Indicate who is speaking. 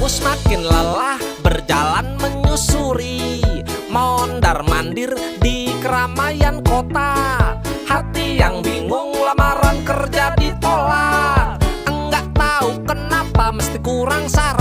Speaker 1: Aku semakin lelah berjalan menyusuri, mondar-mandir di keramaian kota. Hati yang bingung, lamaran kerja ditolak. Enggak tahu kenapa mesti kurang saran.